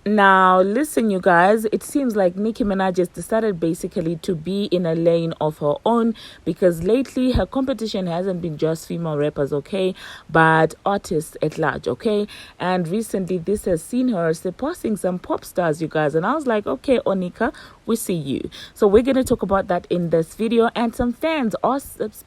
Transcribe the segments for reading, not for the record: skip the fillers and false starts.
Now, listen, you guys, it seems like Nicki Minaj has decided basically to be in a lane of her own, because lately her competition hasn't been just female rappers, okay, but artists at large, okay. And recently this has seen her surpassing some pop stars, you guys. And I was like, okay, Onika, we see you. So we're going to talk about that in this video. And some fans are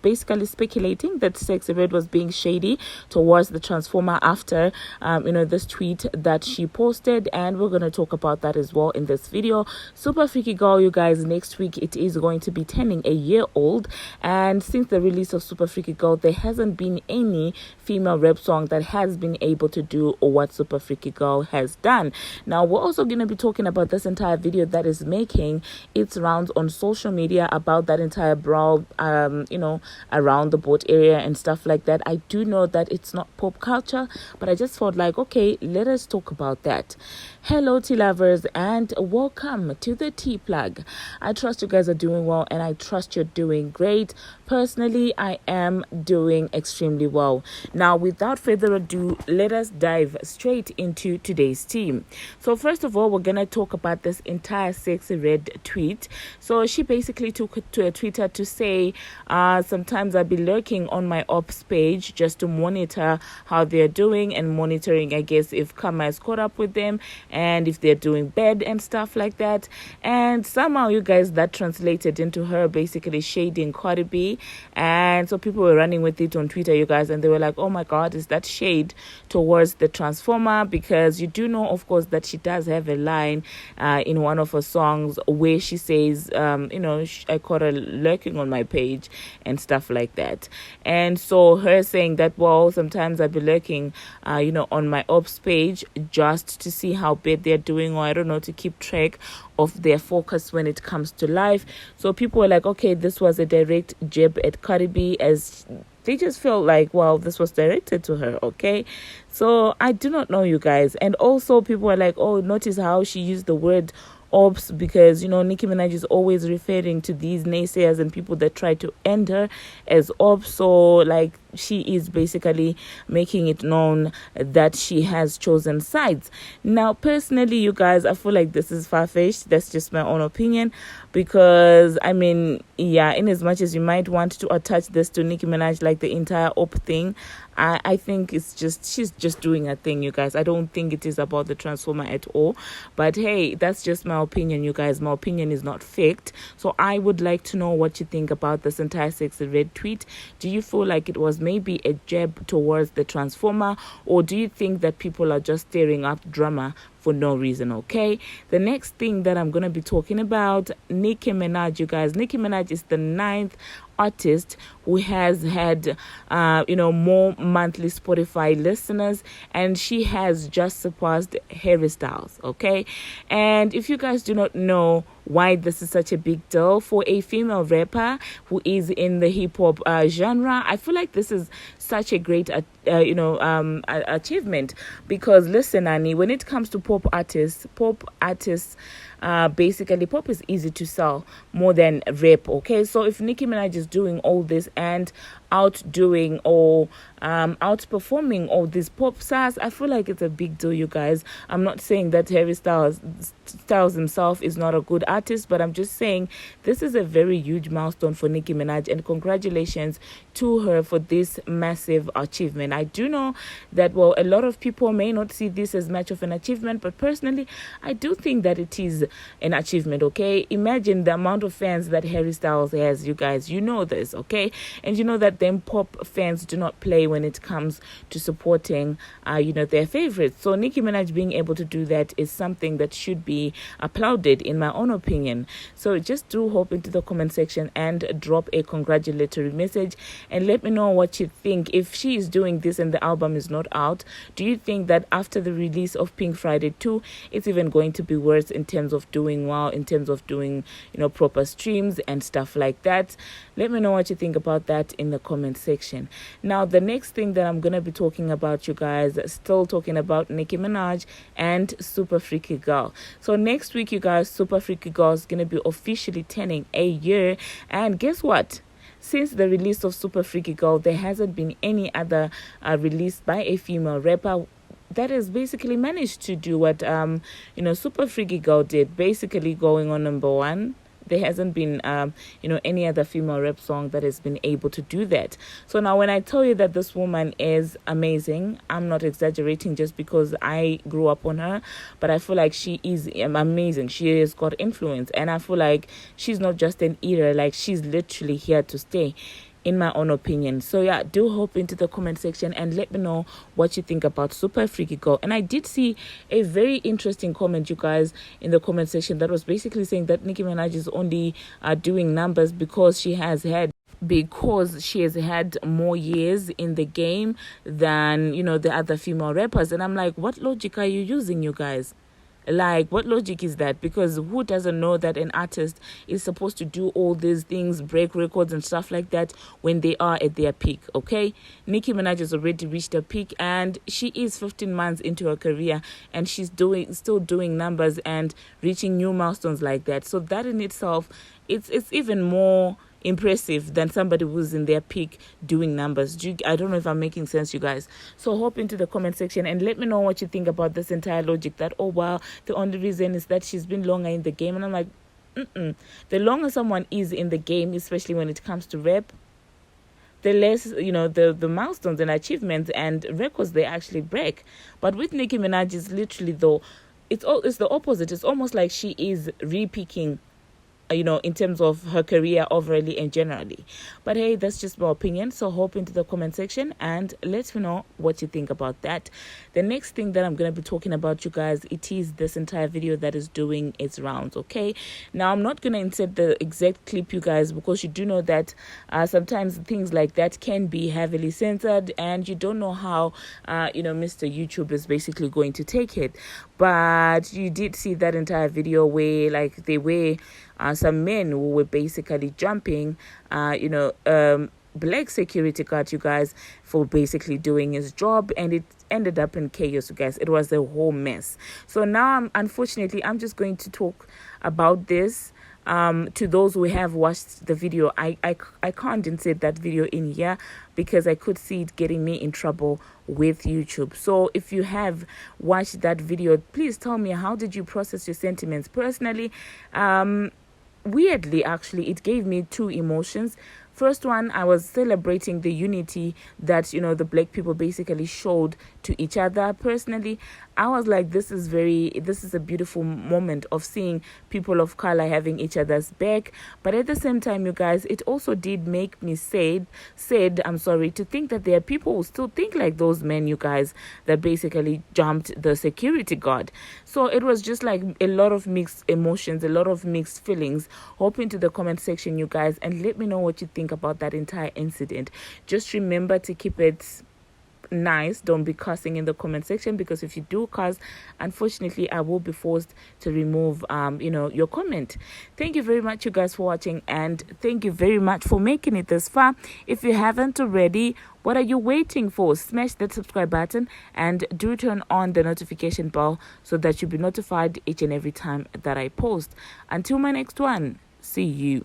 basically speculating that Sexyy Red was being shady towards the Transformer after, this tweet that she posted. And we're going to talk about that as well in this video. Super Freaky Girl, you guys, next week it is going to be turning a year old. And since the release of Super Freaky Girl, there hasn't been any female rap song that has been able to do what Super Freaky Girl has done. Now, we're also going to be talking about this entire video that is making its rounds on social media about that entire brawl, around the boat area and stuff like that. I do know that it's not pop culture, but I just felt like, okay, let us talk about that. Hello, tea lovers, and welcome to the Tea Plug. I trust you guys are doing well, and I trust you're doing great. Personally, I am doing extremely well. Now, without further ado, let us dive straight into today's team. So first of all, we're gonna talk about this entire Sexyy Red tweet. So she basically took to a Twitter to say, sometimes I'll be lurking on my ops page just to monitor how they're doing, and monitoring, I guess, if karma is caught up with them and if they're doing bad and stuff like that. And somehow, you guys, that translated into her basically shading Cardi B. And so people were running with it on Twitter, you guys, and they were like, oh my God, is that shade towards the Transformer? Because you do know, of course, that she does have a line in one of her songs where she says, I caught her lurking on my page and stuff like that. And so her saying that, well, sometimes I'll be lurking, on my ops page just to see how bad they're doing, or I don't know, to keep track of their focus when it comes to life. So people were like, okay, this was a direct jab at Cardi B, as they just felt like, wow, this was directed to her, okay? So I do not know, you guys. And also people were like, oh, notice how she used the word ops, because Nicki Minaj is always referring to these naysayers and people that try to end her as ops. So like, she is basically making it known that she has chosen sides. Now, personally, you guys, I feel like this is far-fetched. That's just my own opinion, because I mean, yeah, in as much as you might want to attach this to Nicki Minaj, like the entire op thing, I think it's just, she's just doing a thing, you guys. I don't think it is about the Transformer at all. But hey, that's just my opinion, you guys. My opinion is not faked. So I would like to know what you think about this entire Sexyy Red tweet. Do you feel like it was maybe a jab towards the Transformer, or do you think that people are just stirring up drama for no reason? Okay, the next thing that I'm gonna be talking about, Nicki Minaj, you guys. Nicki Minaj is the 9th artist who has had more monthly Spotify listeners, and she has just surpassed Harry Styles. Okay, and if you guys do not know why this is such a big deal for a female rapper who is in the hip-hop genre, I feel like this is such a great achievement, because listen, Annie, when it comes to pop artists, basically pop is easy to sell more than rap. Okay, so if Nicki Minaj is doing all this and outdoing or outperforming all these pop stars, I feel like it's a big deal, you guys. I'm not saying that Harry Styles himself is not a good artist, but I'm just saying this is a very huge milestone for Nicki Minaj, and congratulations to her for this massive achievement. I do know that, well, a lot of people may not see this as much of an achievement, but personally, I do think that it is an achievement. Okay, imagine the amount of fans that Harry Styles has, you guys. You know this, okay? And you know that them pop fans do not play when it comes to supporting their favorites. So Nicki Minaj being able to do that is something that should be applauded, in my own opinion. So just do hop into the comment section and drop a congratulatory message, and let me know what you think. If she is doing this and the album is not out, do you think that after the release of Pink Friday 2, it's even going to be worse in terms of doing well, in terms of doing proper streams and stuff like that? Let me know what you think about that in the comment section. Now, the next thing that I'm going to be talking about, you guys, still talking about Nicki Minaj and Super Freaky Girl. So next week, you guys, Super Freaky Girl is going to be officially turning a year. And guess what? Since the release of Super Freaky Girl, there hasn't been any other release by a female rapper that has basically managed to do what Super Freaky Girl did, basically going on number one. There hasn't been any other female rap song that has been able to do that. So now when I tell you that this woman is amazing, I'm not exaggerating just because I grew up on her, but I feel like she is amazing. She has got influence, and I feel like she's not just an eater, like she's literally here to stay, in my own opinion. So yeah, do hop into the comment section and let me know what you think about Super Freaky Girl. And I did see a very interesting comment, you guys, in the comment section that was basically saying that Nicki Minaj is only doing numbers because she has had more years in the game than the other female rappers. And I'm like, what logic are you using, you guys? Like, what logic is that? Because who doesn't know that an artist is supposed to do all these things, break records and stuff like that when they are at their peak, okay? Nicki Minaj has already reached her peak, and she is 15 months into her career, and she's still doing numbers and reaching new milestones like that. So that in itself, it's even more impressive than somebody who's in their peak doing numbers. I don't know if I'm making sense, you guys. So hop into the comment section and let me know what you think about this entire logic that, oh wow, the only reason is that she's been longer in the game. And I'm like, the longer someone is in the game, especially when it comes to rap, the less, the milestones and achievements and records they actually break. But with Nicki Minaj, is literally, though, it's the opposite. It's almost like she is re-peaking, in terms of her career overall and generally. But hey, that's just my opinion. So hop into the comment section and let me know what you think about that. The next thing that I'm going to be talking about, you guys, it is this entire video that is doing its rounds, okay? Now, I'm not going to insert the exact clip, you guys, because you do know that sometimes things like that can be heavily censored, and you don't know how, Mr. YouTube is basically going to take it. But you did see that entire video where, like, they were some men who were basically jumping, black security guard, you guys, for basically doing his job, and it ended up in chaos, you guys. It was a whole mess. So now, unfortunately, I'm just going to talk about this. To those who have watched the video, I can't insert that video in here because I could see it getting me in trouble with YouTube. So if you have watched that video, please tell me, how did you process your sentiments? Personally, weirdly, actually, it gave me two emotions. First one, I was celebrating the unity that, the black people basically showed to each other. Personally, I was like, this is a beautiful moment of seeing people of color having each other's back. But at the same time, you guys, it also did make me sad, to think that there are people who still think like those men, you guys, that basically jumped the security guard. So it was just like a lot of mixed emotions, a lot of mixed feelings. Hop into the comment section, you guys, and let me know what you think about that entire incident. Just remember to keep it nice. Don't be cussing in the comment section, because if you do cuss, unfortunately, I will be forced to remove your comment. Thank you very much, you guys, for watching, and thank you very much for making it this far. If you haven't already, what are you waiting for? Smash that subscribe button and do turn on the notification bell so that you'll be notified each and every time that I post. Until my next one, see you.